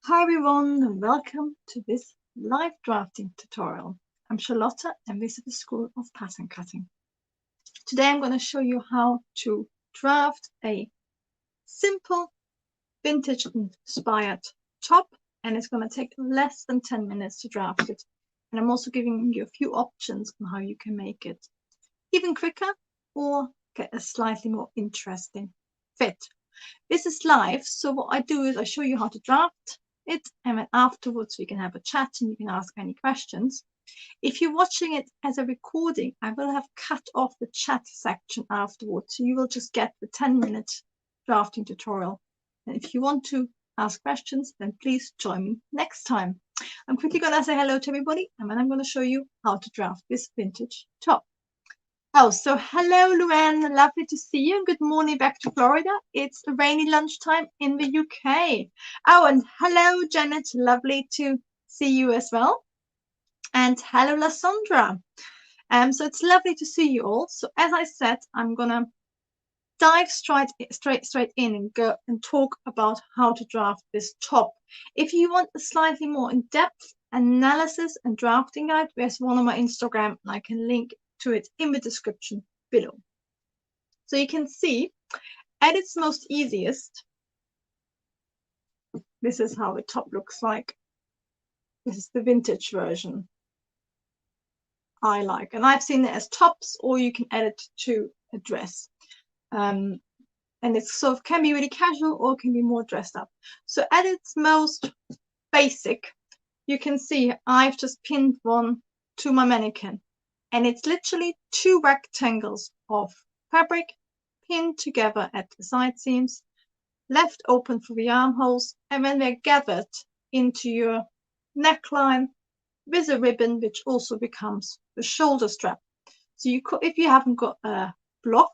Hi everyone, and welcome to this live drafting tutorial. I'm Charlotta and this is the School of Pattern Cutting. Today I'm going to show you how to draft a simple vintage inspired top, and it's going to take less than 10 minutes to draft it. And I'm also giving you a few options on how you can make it even quicker or get a slightly more interesting fit. This is live, so what I do is I show you how to draft it, and then afterwards we can have a chat and you can ask any questions. If you're watching it as a recording, I will have cut off the chat section afterwards, so you will just get the 10-minute drafting tutorial. And if you want to ask questions, then please join me next time. I'm quickly going to say hello to everybody, and then I'm going to show you how to draft this vintage top. Oh, so hello, Luann. Lovely to see you. Good morning back to Florida. It's a rainy lunchtime in the UK. Oh, and hello, Janet. Lovely to see you as well. And hello, Lasandra. So it's lovely to see you all. So as I said, I'm gonna dive straight in and go and talk about how to draft this top. If you want a slightly more in-depth analysis and drafting guide, there's one on my Instagram, and I can link to it in the description below. So you can see at its most easiest, this is how the top looks like. This is the vintage version I like, and I've seen it as tops, or you can add it to a dress. And it's sort of can be really casual or can be more dressed up. So at its most basic, you can see I've just pinned one to my mannequin, and it's literally two rectangles of fabric pinned together at the side seams, left open for the armholes, and then they're gathered into your neckline with a ribbon, which also becomes the shoulder strap. So you could, if you haven't got a block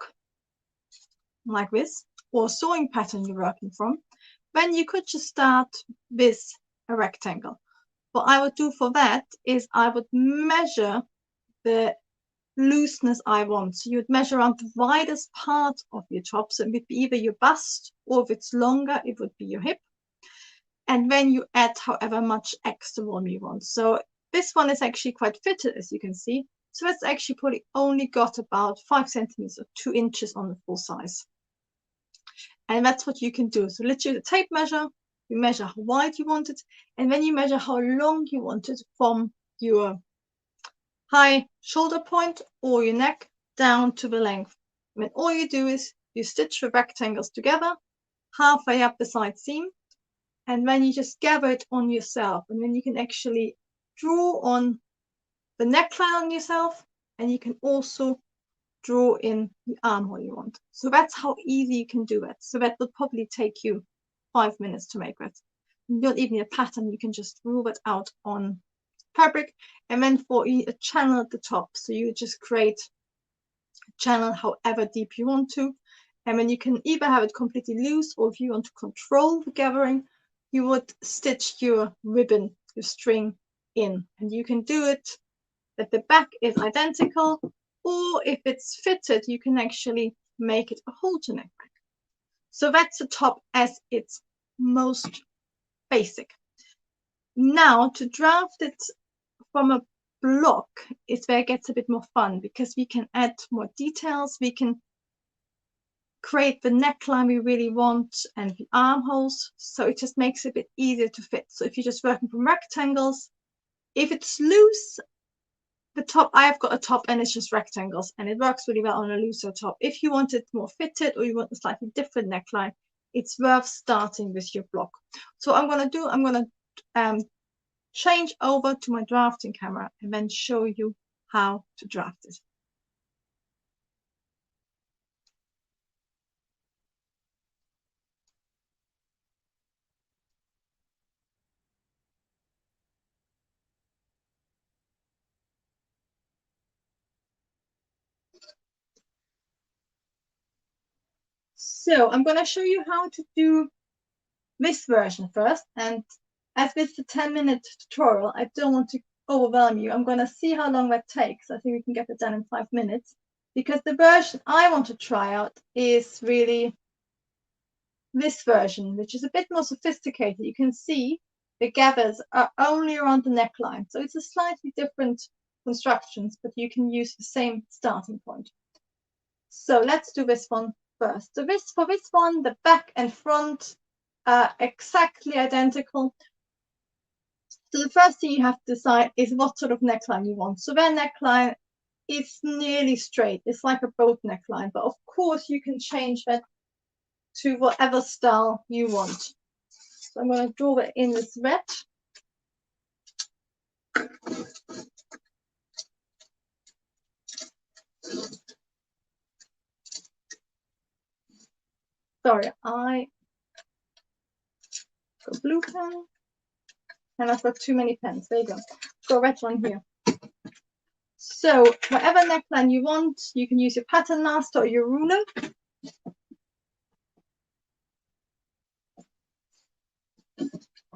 like this or sewing pattern you're working from, then you could just start with a rectangle. What I would do for that is I would measure the looseness I want. So you would measure around the widest part of your top. So it would be either your bust, or if it's longer, it would be your hip. And then you add however much extra volume you want. So this one is actually quite fitted, as you can see. So it's actually probably only got about 5 centimeters or 2 inches on the full size. And that's what you can do. So literally the tape measure, you measure how wide you want it, and then you measure how long you want it from your high shoulder point or your neck down to the length. And then all you do is you stitch the rectangles together halfway up the side seam, and then you just gather it on yourself, and then you can actually draw on the neckline on yourself, and you can also draw in the armhole you want. So that's how easy you can do it. So that would probably take you 5 minutes to make that. You don't even need a pattern, you can just rule it out on fabric. And then for a channel at the top, so you just create a channel however deep you want to, and then you can either have it completely loose, or if you want to control the gathering, you would stitch your ribbon, your string in, and you can do it that the back is identical, or if it's fitted, you can actually make it a halter neck back. So that's the top as its most basic. Now to draft it from a block is where it gets a bit more fun, because we can add more details, we can create the neckline we really want and the armholes, so it just makes it a bit easier to fit. So if you're just working from rectangles, if it's loose, the top, I've got a top and it's just rectangles, and it works really well on a looser top. If you want it more fitted or you want a slightly different neckline, it's worth starting with your block. So I'm going to change over to my drafting camera and then show you how to draft it. So I'm going to show you how to do this version first, and as with the 10-minute tutorial, I don't want to overwhelm you. I'm going to see how long that takes. I think we can get it done in 5 minutes, because the version I want to try out is really this version, which is a bit more sophisticated. You can see the gathers are only around the neckline. So it's a slightly different constructions, but you can use the same starting point. So let's do this one first. So for this one, the back and front are exactly identical. So the first thing you have to decide is what sort of neckline you want. So their neckline is nearly straight. It's like a boat neckline, but of course you can change that to whatever style you want. So I'm going to draw that in with red. Sorry, I got blue pen and I've got too many pens. There you go. Got a red one here. So whatever neckline you want, you can use your pattern master or your ruler.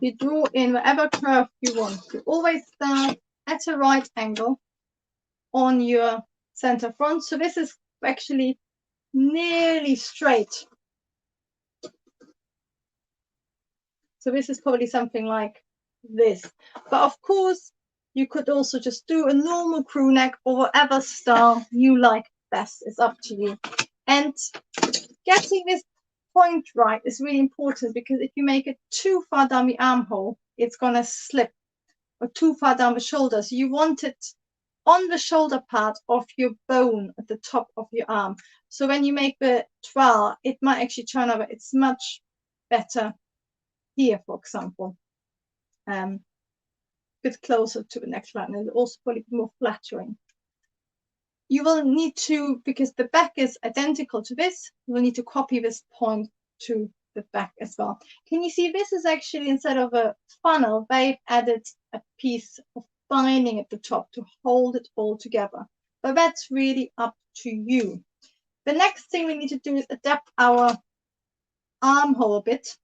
You draw in whatever curve you want. You always start at a right angle on your center front. So this is actually nearly straight. So this is probably something like this. But of course, you could also just do a normal crew neck or whatever style you like best. It's up to you. And getting this point right is really important, because if you make it too far down the armhole, it's going to slip, or too far down the shoulder. So you want it on the shoulder part of your bone at the top of your arm. So when you make the twirl, it might actually turn over. It's much better here, for example, a bit closer to the neckline, and also probably more flattering. You will need to, because the back is identical to this, you will need to copy this point to the back as well. Can you see this is actually, instead of a funnel, they've added a piece of binding at the top to hold it all together. But that's really up to you. The next thing we need to do is adapt our armhole a bit.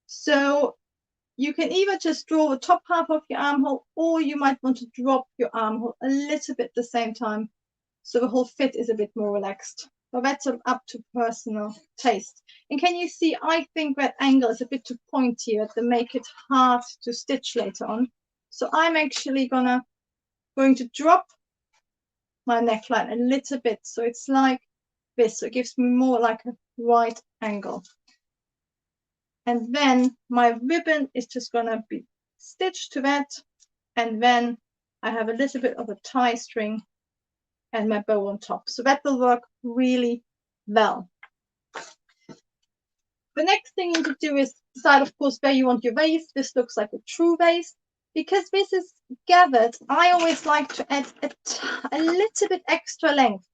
So you can either just draw the top half of your armhole, or you might want to drop your armhole a little bit at the same time, so the whole fit is a bit more relaxed. But that's sort of up to personal taste. And can you see, I think that angle is a bit too pointy to make it hard to stitch later on. So I'm actually going to drop my neckline a little bit, so it's like this. So it gives me more like a right angle. And then my ribbon is just going to be stitched to that. And then I have a little bit of a tie string and my bow on top. So that will work really well. The next thing you need to do is decide, of course, where you want your waist. This looks like a true waist. Because this is gathered, I always like to add a little bit extra length.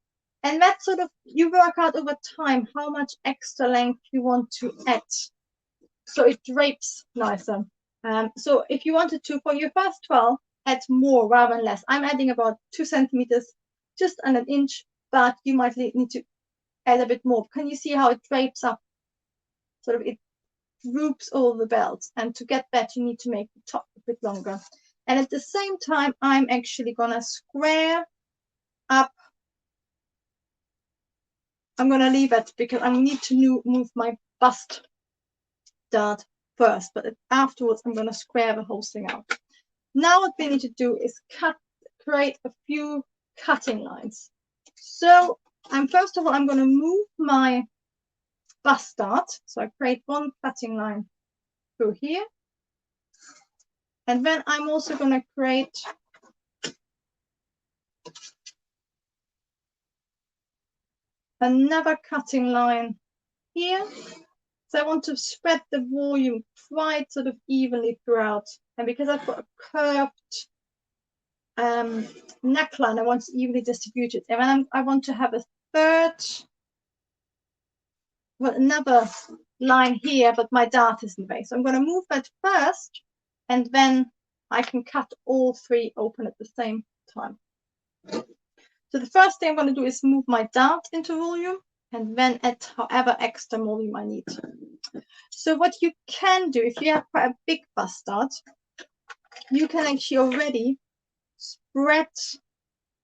And that sort of, you work out over time how much extra length you want to add, so it drapes nicer. So if you wanted to, for your first twirl, add more rather than less. I'm adding about 2 centimeters, just under an inch, but you might need to add a bit more. Can you see how it drapes up? Sort of, it droops all the belts, and to get that, you need to make the top a bit longer. And at the same time, I'm actually gonna square up. I'm gonna leave it because I need to move my bust dart first, but afterwards I'm going to square the whole thing out. Now what we need to do is create a few cutting lines. So first of all, I'm going to move my bust dart. So I create one cutting line through here. And then I'm also going to create another cutting line here. So I want to spread the volume quite sort of evenly throughout. And because I've got a curved neckline, I want to evenly distribute it. And then I want to have a another line here, but my dart is in the way. So I'm going to move that first, and then I can cut all 3 open at the same time. So the first thing I'm going to do is move my dart into volume, and then add however extra volume I need. So what you can do, if you have quite a big bust dart, you can actually already spread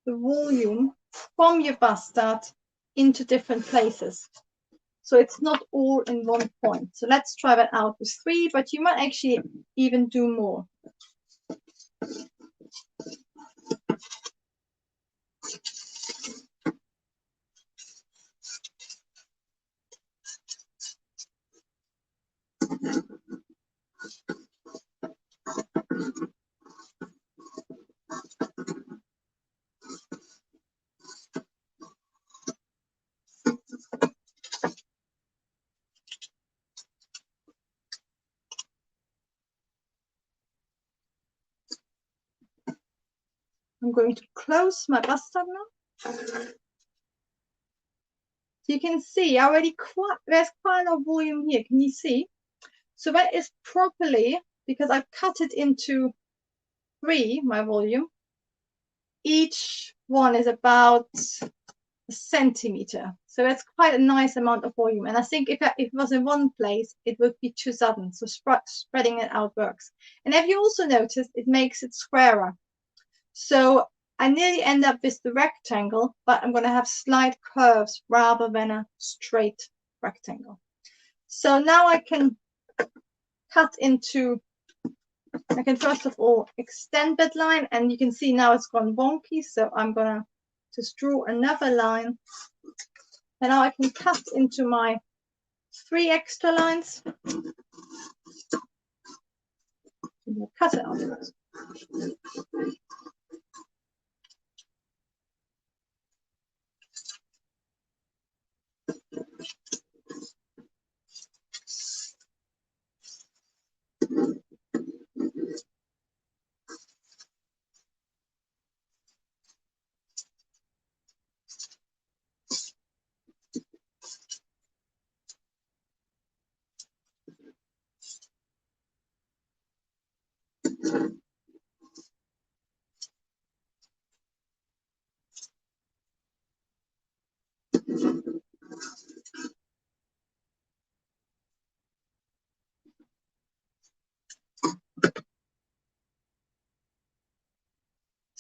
the volume from your bust dart into different places. So it's not all in one point. So let's try that out with 3, but you might actually even do more. I'm going to close my bust tab now. So you can see already there's quite a lot of volume here. Can you see? So that is properly, because I've cut it into 3, my volume. Each one is about a centimeter. So that's quite a nice amount of volume. And I think if it was in one place, it would be too sudden. So spreading it out works. And if you also notice, it makes it squarer. So I nearly end up with the rectangle, but I'm going to have slight curves rather than a straight rectangle. So now I can cut into, I can first of all extend that line, and you can see now it's gone wonky. So I'm going to just draw another line. And now I can cut into my 3 extra lines. Cut it out.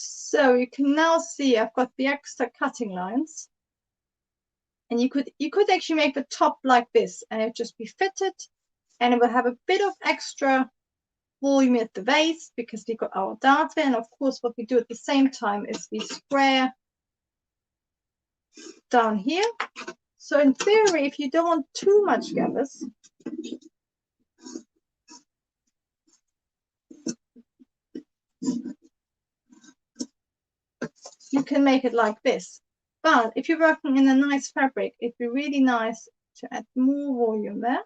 So you can now see I've got the extra cutting lines, and you could actually make the top like this, and it would just be fitted, and it will have a bit of extra volume at the base because we got our dart there. And of course, what we do at the same time is we square down here. So in theory, if you don't want too much gathers, you can make it like this. But if you're working in a nice fabric, it'd be really nice to add more volume there.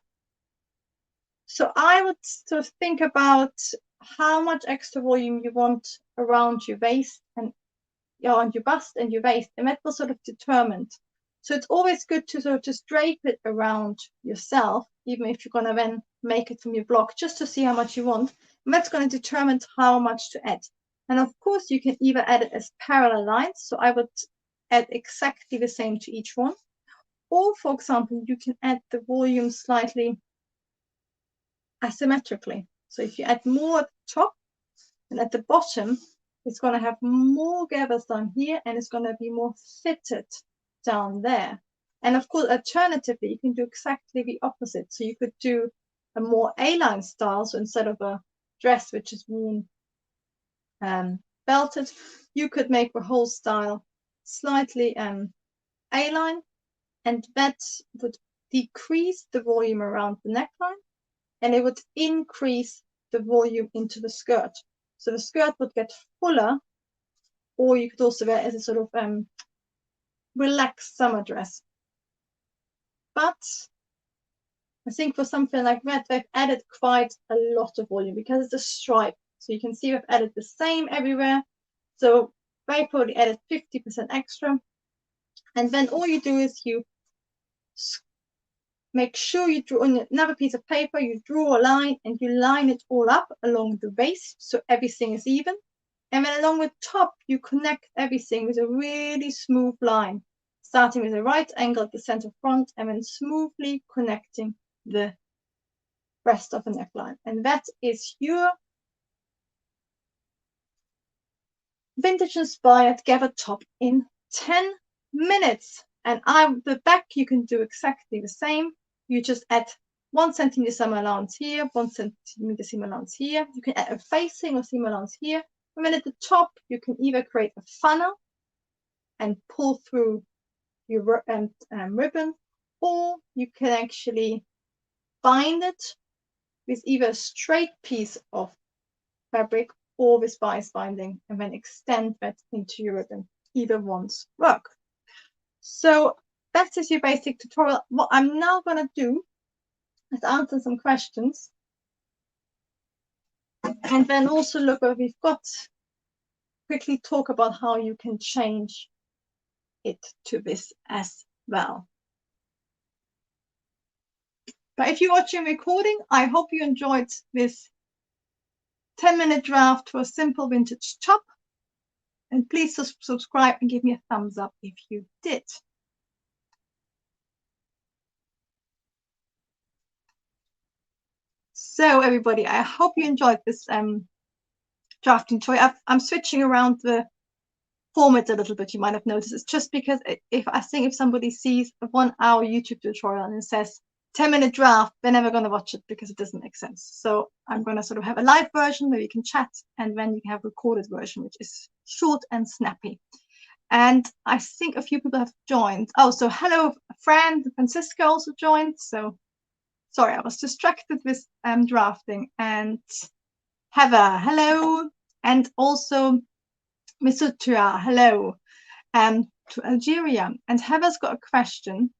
So I would sort of think about how much extra volume you want around your waist and on your bust and your waist, and that will sort of determine. So it's always good to sort of just drape it around yourself, even if you're going to then make it from your block, just to see how much you want. And that's going to determine how much to add. And of course, you can either add it as parallel lines. So I would add exactly the same to each one. Or, for example, you can add the volume slightly asymmetrically. So if you add more at the top and at the bottom, it's going to have more gathers down here, and it's going to be more fitted down there. And of course, alternatively, you can do exactly the opposite. So you could do a more A-line style. So instead of a dress which is worn belted, you could make the whole style slightly A-line, and that would decrease the volume around the neckline, and it would increase the volume into the skirt. So the skirt would get fuller, or you could also wear it as a sort of relaxed summer dress. But I think for something like that, they've added quite a lot of volume because it's a stripe. So you can see we've added the same everywhere. So they probably added 50% extra. And then all you do is you make sure you draw on another piece of paper, you draw a line, and you line it all up along the waist so everything is even. And then along the top, you connect everything with a really smooth line, starting with a right angle at the center front, and then smoothly connecting the rest of the neckline. And that is your vintage inspired gathered top in 10 minutes. And the back, you can do exactly the same. You just add 1 centimeter seam allowance here, 1 centimeter seam allowance here. You can add a facing or seam allowance here. And then at the top, you can either create a funnel and pull through your ribbon, or you can actually bind it with either a straight piece of fabric or with bias binding, and then extend that into your ribbon. Either one's work. So that is your basic tutorial. What I'm now going to do is answer some questions, and then also look what we've got. Quickly talk about how you can change it to this as well. But if you're watching recording, I hope you enjoyed this 10-minute draft for a simple vintage top. And please subscribe and give me a thumbs up if you did. So everybody, I hope you enjoyed this drafting tutorial. I'm switching around the format a little bit. You might have noticed. It's just because if somebody sees a 1-hour YouTube tutorial and it says 10-minute draft, they're never going to watch it because it doesn't make sense. So I'm going to sort of have a live version where you can chat, and then you can have a recorded version, which is short and snappy. And I think a few people have joined. Oh, so hello, friend Francisco also joined. So sorry, I was distracted with drafting. And Heather, hello. And also Misutra, hello. To Algeria. And Heather's got a question.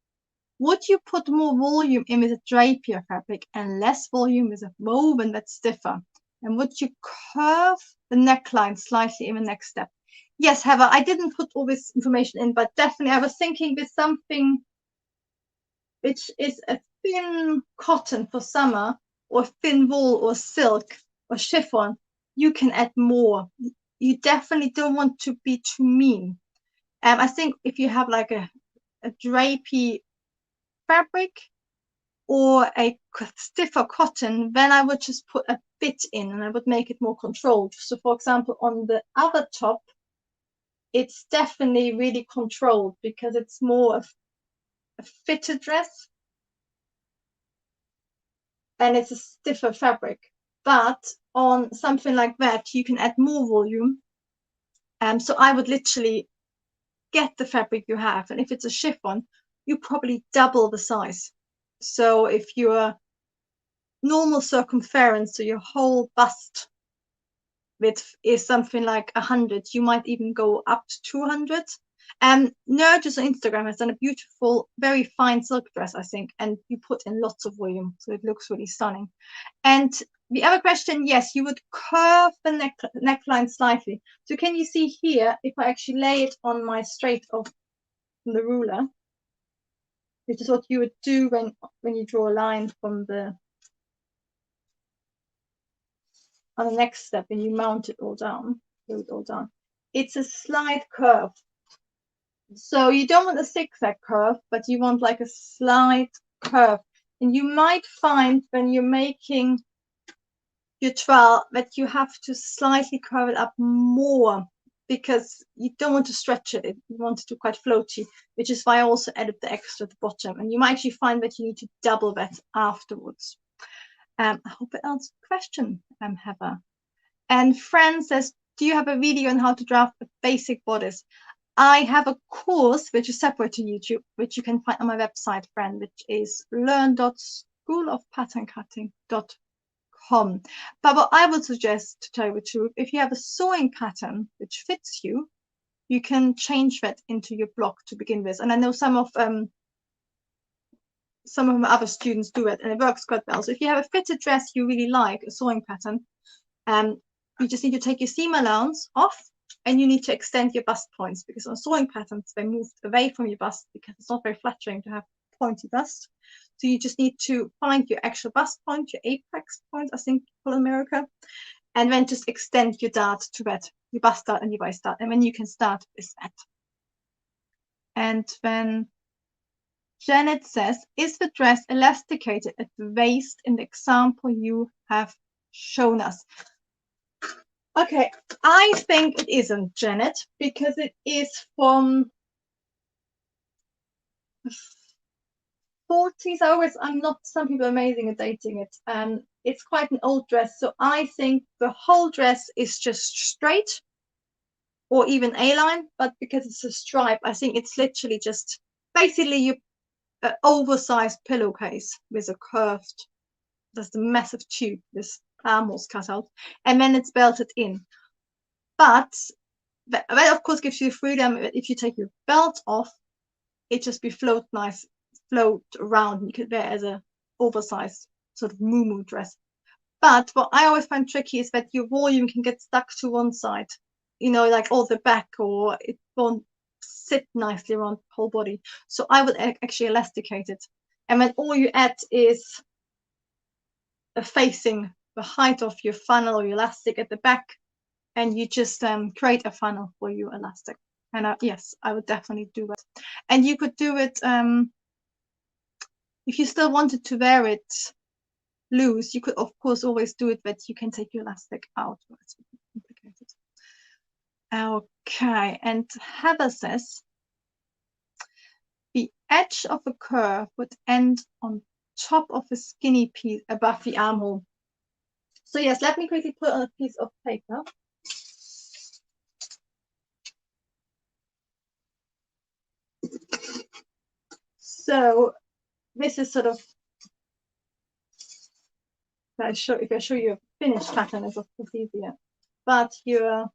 Would you put more volume in with a drapier fabric and less volume with a woven that's stiffer? And would you curve the neckline slightly in the next step? Yes, Heather, I didn't put all this information in, but definitely I was thinking with something which is a thin cotton for summer, or thin wool or silk or chiffon, you can add more. You definitely don't want to be too mean. I think if you have like a drapey fabric or a stiffer cotton, then I would just put a bit in and I would make it more controlled. So for example, on the other top, it's definitely really controlled because it's more of a fitted dress and it's a stiffer fabric. But on something like that, you can add more volume. So I would literally get the fabric you have, and if it's a chiffon, you probably double the size. So if your normal circumference, so your whole bust width is something like 100, you might even go up to 200. Nurges on Instagram has done a beautiful, very fine silk dress, I think, and you put in lots of volume, so it looks really stunning. And the other question, yes, you would curve the neckline slightly. So can you see here, if I actually lay it on my straight of the ruler, which is what you would do when you draw a line from the on the next step and you mount it all down, it's a slight curve. So you don't want a zigzag curve, but you want like a slight curve. And you might find when you're making your trowel that you have to slightly curve it up more because you don't want to stretch it. You want it to quite floaty, which is why I also added the extra at the bottom. And you might actually find that you need to double that afterwards. I hope it answered the question, Heather. And Fran says, do you have a video on how to draft a basic bodice? I have a course which is separate to YouTube, which you can find on my website, Fran, which is learn.schoolofpattern-cutting.com. But what I would suggest, to tell you the truth, if you have a sewing pattern which fits you, you can change that into your block to begin with. And I know some of my other students do it, and it works quite well. So if you have a fitted dress you really like, a sewing pattern, you just need to take your seam allowance off, and you need to extend your bust points, because on sewing patterns they moved away from your bust because it's not very flattering to have pointy bust. So you just need to find your actual bust point, your apex point, I think for America, and then just extend your dart to that, your bust dart and your waist dart, and then you can start with that. And then Janet says, is the dress elasticated at the waist in the example you have shown us? Okay, I think it isn't, Janet, because it is from 40s. I'm not, some people are amazing at dating it. It's quite an old dress, so I think the whole dress is just straight or even A-line, but because it's a stripe, I think it's literally just basically you oversized pillowcase with a curved, there's a massive tube, this armholes cut out, and then it's belted in. But that of course gives you freedom. If you take your belt off, it just be float around. You could wear it as a oversized sort of moo dress. But what I always find tricky is that your volume can get stuck to one side, you know, like all the back, or it won't sit nicely around the whole body. So I would actually elasticate it. And then all you add is facing the height of your funnel or your elastic at the back, and you just create a funnel for your elastic. And yes, I would definitely do it. And you could do it if you still wanted to wear it loose. You could of course always do it that you can take your elastic out. It's complicated. Okay, and Heather says the edge of a curve would end on top of a skinny piece above the armhole. So yes, let me quickly put on a piece of paper. So this is sort of, if I show you a finished pattern, it's of course easier. But you're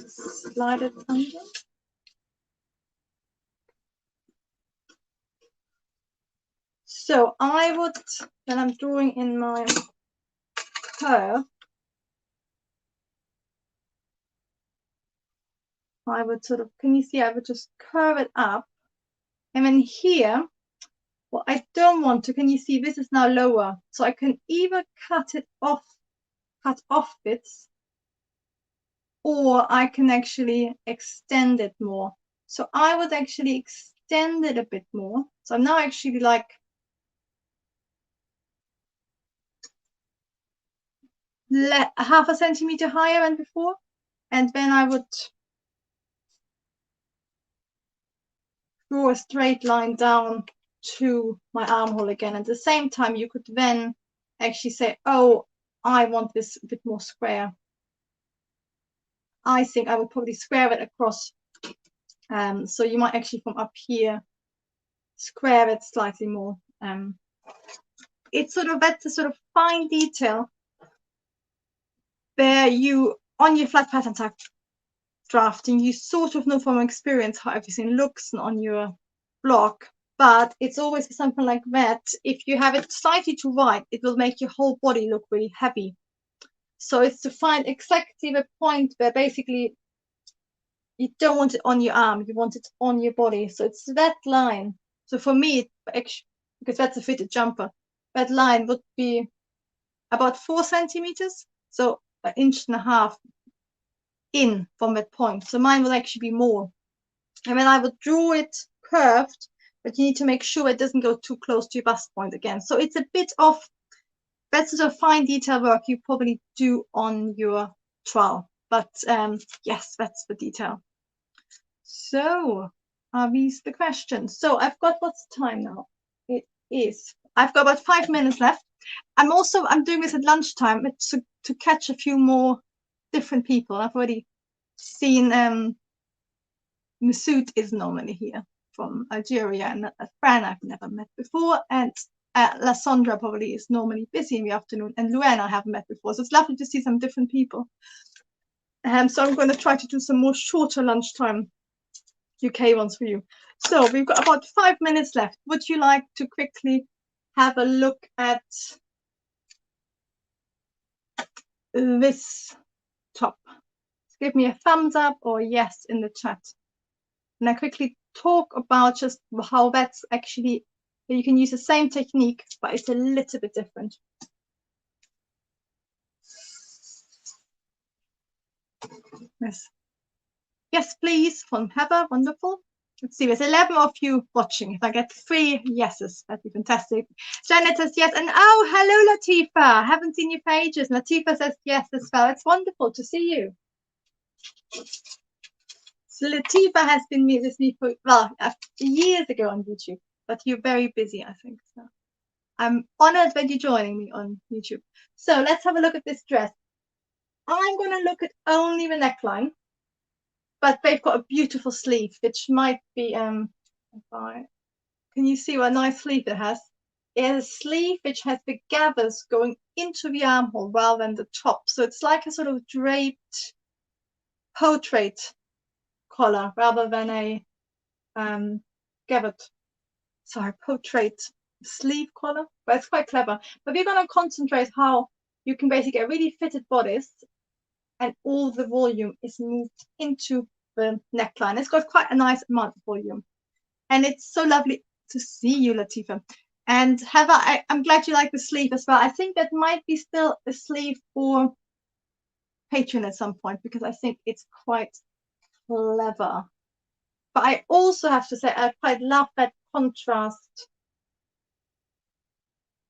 slide it under. So I would, when I'm drawing in my curve, I would sort of, can you see, I would just curve it up. And then here, what I don't want to, can you see, this is now lower. So I can either cut off bits, or I can actually extend it more. So I would actually extend it a bit more. So I'm now actually like half a centimeter higher than before. And then I would draw a straight line down to my armhole again. At the same time, you could then actually say, oh, I want this a bit more square. I think I would probably square it across. So you might actually from up here square it slightly more. It's sort of, that's a sort of fine detail where you, on your flat pattern type drafting, you sort of know from experience how everything looks on your block. But it's always something like that. If you have it slightly too wide, it will make your whole body look really heavy. So it's to find exactly the point where basically you don't want it on your arm, you want it on your body. So it's that line. So for me, because that's a fitted jumper, that line would be about 4 centimeters. So 1.5 inches in from that point. So mine will actually be more. And then I would draw it curved, but you need to make sure it doesn't go too close to your bust point again. So it's a bit of, that's sort of fine detail work you probably do on your trowel. But yes, that's the detail. So are these the questions? So I've got, what's the time now? It is, I've got about 5 minutes left. I'm doing this at lunchtime to catch a few more different people. I've already seen Masoud is normally here from Algeria, and a friend I've never met before, and Lasandra probably is normally busy in the afternoon, and Luann I haven't met before. So it's lovely to see some different people. So I'm going to try to do some more shorter lunchtime UK ones for you. So we've got about 5 minutes left. Would you like to quickly have a look at this top? Give me a thumbs up or yes in the chat. And I quickly talk about just how that's actually, you can use the same technique, but it's a little bit different. Yes. Yes, please, from Heather. Wonderful. Let's see, there's 11 of you watching. If I get 3 yeses, that'd be fantastic. Janet says yes. And oh, hello, Latifa. Haven't seen you for ages. Latifa says yes as well. It's wonderful to see you. So Latifa has been with me for, well, years ago on YouTube, but you're very busy, I think. So I'm honored that you're joining me on YouTube. So let's have a look at this dress. I'm going to look at only the neckline, but they've got a beautiful sleeve, which might be, can you see what a nice sleeve it has? It has a sleeve which has the gathers going into the armhole rather than the top. So it's like a sort of draped portrait collar rather than a gathered, portrait sleeve collar. But it's quite clever. But we're going to concentrate how you can basically get a really fitted bodice and all the volume is moved into the neckline. It's got quite a nice amount of volume. And it's so lovely to see you, Latifa. And Heather, I'm glad you like the sleeve as well. I think that might be still a sleeve for Patreon at some point, because I think it's quite clever. But I also have to say, I quite love that contrast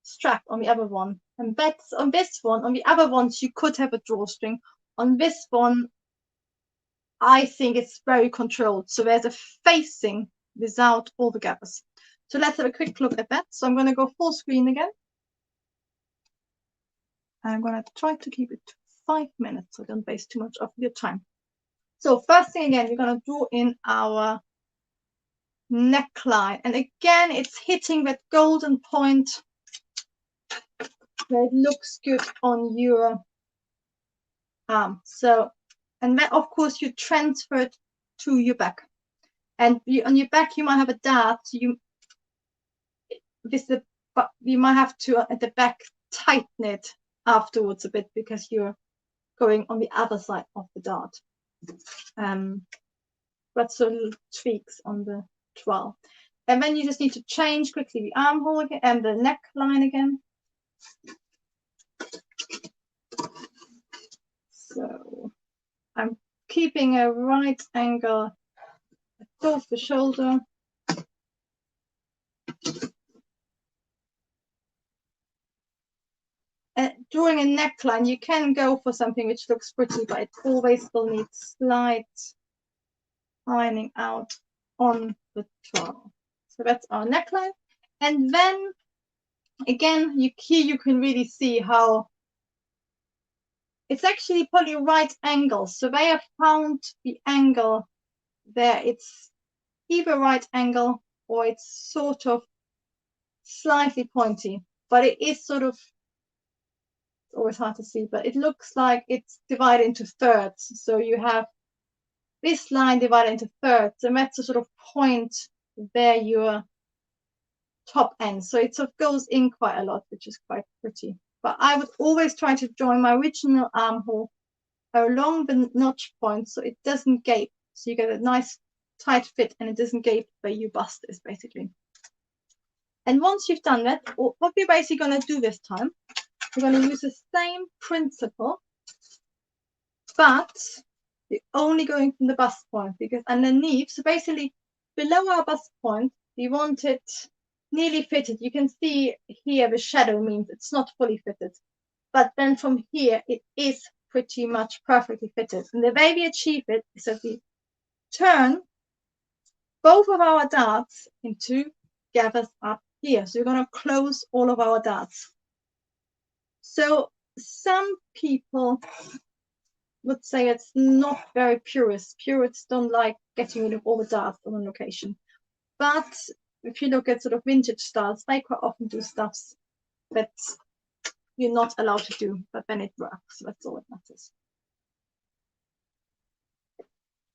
strap on the other one. And that's on this one. On the other ones, you could have a drawstring. On this one, I think it's very controlled. So there's a facing without all the gathers. So let's have a quick look at that. So I'm going to go full screen again. I'm going to try to keep it to 5 minutes so I don't waste too much of your time. So first thing again, we're going to draw in our neckline. And again, it's hitting that golden point where it looks good on your arm. So, and then of course you transfer it to your back. And on your back, you might have a dart. So you might have to at the back tighten it afterwards a bit because you're going on the other side of the dart. But so little tweaks on the twirl. And then you just need to change quickly the armhole again and the neckline again. So I'm keeping a right angle above the shoulder. Drawing a neckline, you can go for something which looks pretty, but it always still needs slight ironing out on the twirl. So that's our neckline. And then again, here you can really see how it's actually probably right angle. So they have found the angle there. It's either right angle or it's sort of slightly pointy, but it is sort of, it's always hard to see, but it looks like it's divided into thirds. So you have this line divided into thirds, and that's a sort of point there your top end. So it sort of goes in quite a lot, which is quite pretty. But I would always try to join my original armhole along the notch point so it doesn't gape. So you get a nice tight fit and it doesn't gape where your bust is basically. And once you've done that, what we're basically going to do this time, we're going to use the same principle, but we're only going from the bust point, because underneath, so basically below our bust point, we want it nearly fitted. You can see here the shadow means it's not fully fitted, but then from here it is pretty much perfectly fitted. And the way we achieve it is that we turn both of our darts into gathers up here. So we're going to close all of our darts. So some people would say it's not very purist. Purists don't like getting rid of all the darts on a location. But if you look at sort of vintage styles, they quite often do stuffs that you're not allowed to do, but then it works. That's all it matters.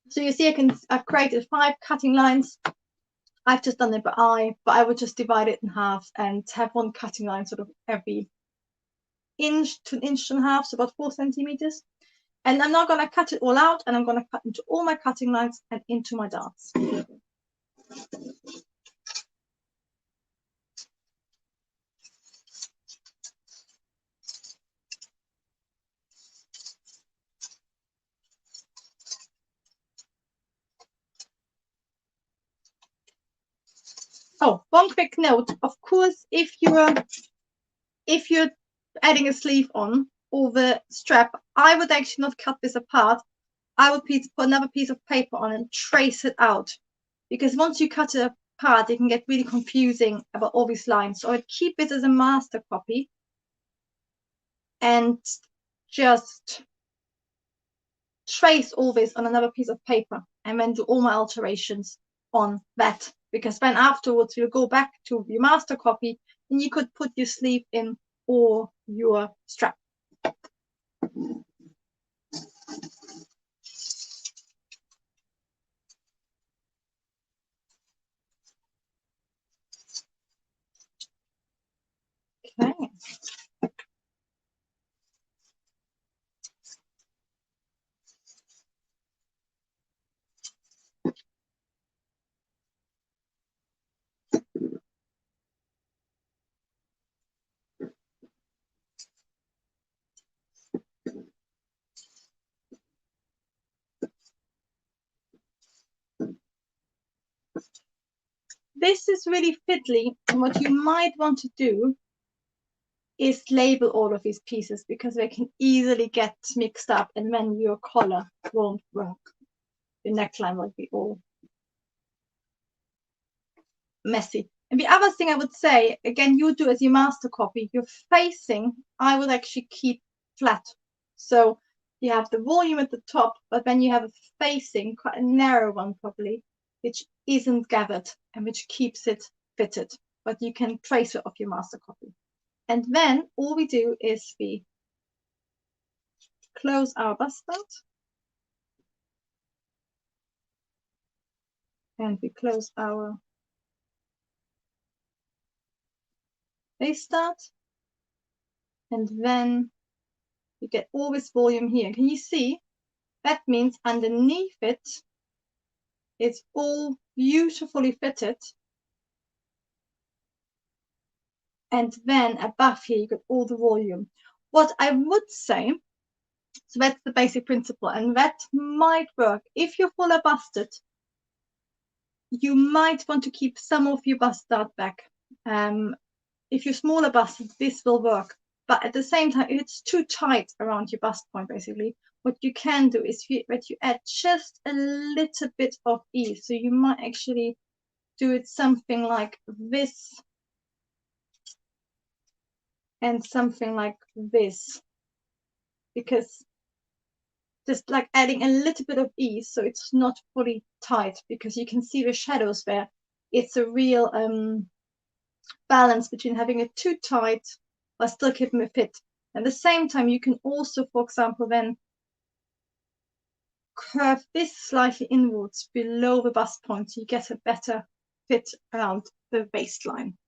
So you see, I've created 5 cutting lines. I've just done it by eye, but I would just divide it in half and have one cutting line sort of every inch to an inch and a half, so about 4 centimeters. And I'm now going to cut it all out, and I'm going to cut into all my cutting lines and into my darts. Oh, one quick note. Of course, if you're adding a sleeve on or the strap, I would actually not cut this apart. I would put another piece of paper on and trace it out, because once you cut it apart, it can get really confusing about all these lines. So I'd keep it as a master copy and just trace all this on another piece of paper and then do all my alterations on that, because then afterwards you'll go back to your master copy and you could put your sleeve in or your strap. Okay. This is really fiddly, and what you might want to do is label all of these pieces, because they can easily get mixed up and then your collar won't work. The neckline will be all messy. And the other thing I would say, again, you do as your master copy, your facing, I would actually keep flat. So you have the volume at the top, but then you have a facing, quite a narrow one probably, which isn't gathered and which keeps it fitted. But you can trace it off your master copy. And then all we do is we close our bust out. And we close our base start. And then you get all this volume here. Can you see? That means underneath it, it's all beautifully fitted. And then above here, you get all the volume. What I would say, so that's the basic principle, and that might work. If you're fuller busted, you might want to keep some of your bust start back. If you're smaller busted, this will work. But at the same time, if it's too tight around your bust point, basically, what you can do is that you add just a little bit of ease. So you might actually do it something like this and something like this, because just like adding a little bit of ease so it's not fully tight, because you can see the shadows there. It's a real balance between having it too tight but still keeping it fit. At the same time, you can also, for example, then curve this slightly inwards below the bust point so you get a better fit around the waistline.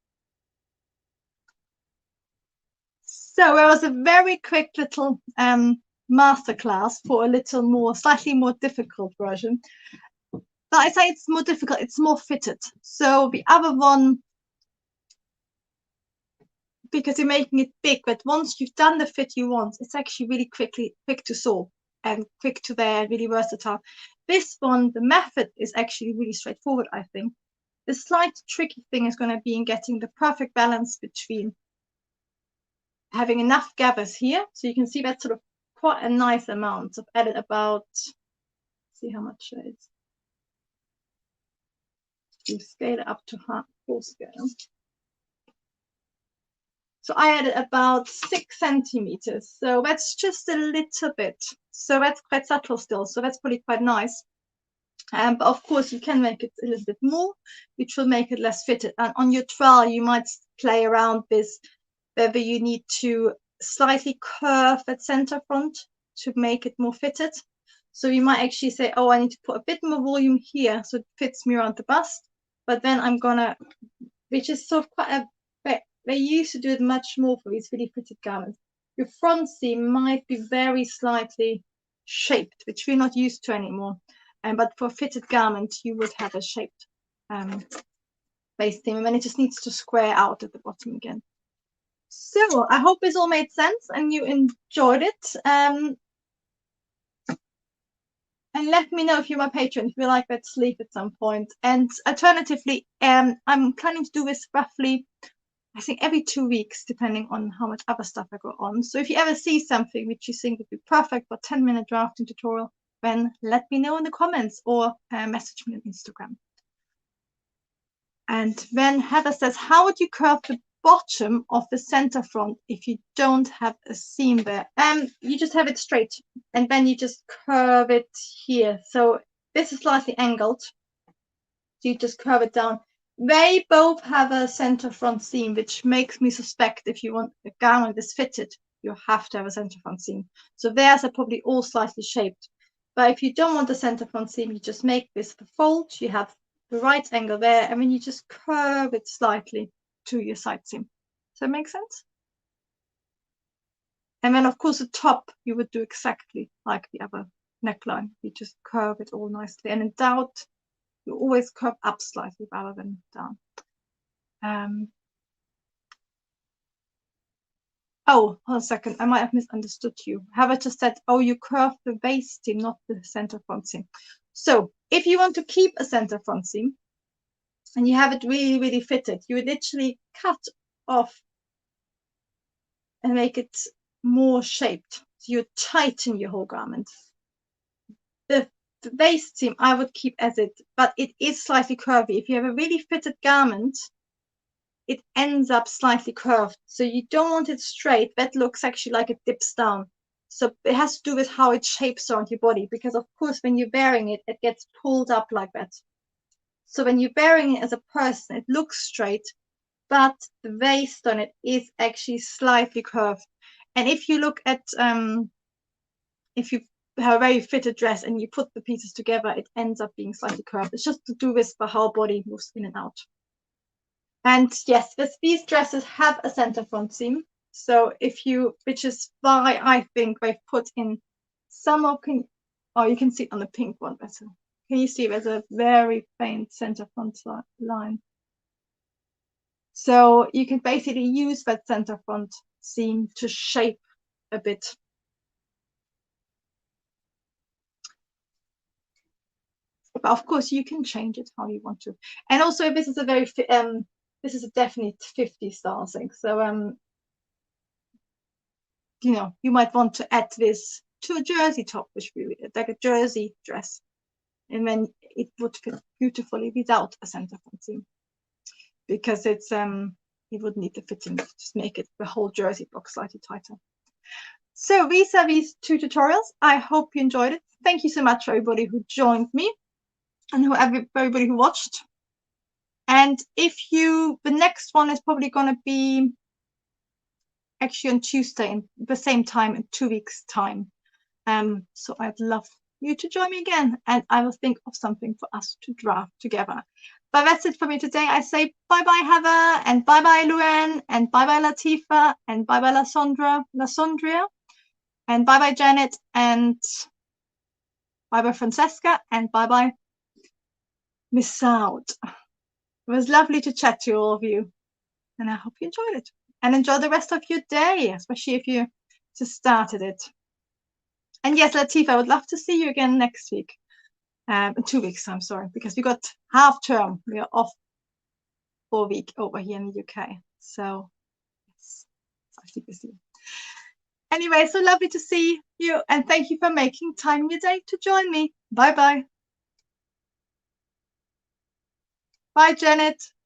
So it was a very quick little masterclass for a little more, slightly more difficult version. But I say it's more difficult, it's more fitted. So the other one, because you're making it big, but once you've done the fit you want, it's actually really quick to sew and quick to wear, really versatile. This one, the method is actually really straightforward, I think. The slight tricky thing is going to be in getting the perfect balance between having enough gathers here. So you can see that's sort of quite a nice amount. I've added about, see how much it is. You scale it up to full scale. So I added about 6 centimeters. So that's just a little bit. So that's quite subtle still. So that's probably quite nice. But of course, you can make it a little bit more, which will make it less fitted. And on your trial, you might play around with whether you need to slightly curve that center front to make it more fitted. So you might actually say, oh, I need to put a bit more volume here so it fits me around the bust. But then I'm gonna, which is sort of quite a, they used to do it much more for these really fitted garments. Your front seam might be very slightly shaped, which we're not used to anymore. But for a fitted garment, you would have a shaped base seam, and then it just needs to square out at the bottom again. So I hope this all made sense and you enjoyed it. And let me know if you're my patron, if you like that sleeve at some point. And alternatively, I'm planning to do this roughly, I think, every 2 weeks, depending on how much other stuff I got on. So if you ever see something which you think would be perfect for a 10-minute drafting tutorial, then let me know in the comments or message me on Instagram. And then Heather says, how would you curve the bottom of the center front if you don't have a seam there? You just have it straight, and then you just curve it here. So this is slightly angled. So you just curve it down. They both have a center front seam, which makes me suspect if you want a gown that's fitted, you have to have a center front seam. So theirs are probably all slightly shaped. But if you don't want the center front seam, you just make this the fold. You have the right angle there, and then you just curve it slightly to your side seam. Does that make sense? And then, of course, the top, you would do exactly like the other neckline. You just curve it all nicely. And in doubt, you always curve up slightly rather than down. Oh, hold on a second. I might have misunderstood you. Have I just said, oh, you curve the waist seam, not the center front seam. So if you want to keep a center front seam and you have it really, really fitted, you would literally cut off and make it more shaped. So you tighten your whole garment. The waist seam I would keep as it, but it is slightly curvy. If you have a really fitted garment, it ends up slightly curved. So you don't want it straight. That looks actually like it dips down. So it has to do with how it shapes around your body, because of course, when you're wearing it, it gets pulled up like that. So when you're wearing it as a person, it looks straight, but the waist on it is actually slightly curved. And if you look at, if you have a very fitted dress and you put the pieces together, it ends up being slightly curved. It's just to do with how body moves in and out. And yes, these dresses have a center front seam. So if you, which is why I think they've put in some of, oh, you can see it on the pink one better. Can you see there's a very faint center front line? So you can basically use that center front seam to shape a bit. But of course, you can change it how you want to. And also, this is a very this is a definite 50s style thing. So you know, you might want to add this to a jersey top, which would be like a jersey dress, and then it would fit beautifully without a center front seam, because it's you would need the fitting to just make it the whole jersey block slightly tighter. So these are these two tutorials. I hope you enjoyed it. Thank you so much for everybody who joined me and everybody who watched. And if you, the next one is probably going to be actually on Tuesday in the same time in 2 weeks' time. So I'd love you to join me again, and I will think of something for us to draft together. But that's it for me today. I say bye-bye, Heather, and bye-bye, Luann, and bye-bye, Latifa, and bye-bye, Lasondria, and bye-bye, Janet, and bye-bye, Francesca, and bye-bye, Miss Saud. It was lovely to chat to all of you, and I hope you enjoyed it. And enjoy the rest of your day, especially if you just started it. And yes, Latifa, I would love to see you again next week. In 2 weeks, I'm sorry, because we got half term. We are off for a week over here in the UK. So, yes, I think we'll see you. Anyway, so lovely to see you. And thank you for making time in your day to join me. Bye-bye. Bye, Janet.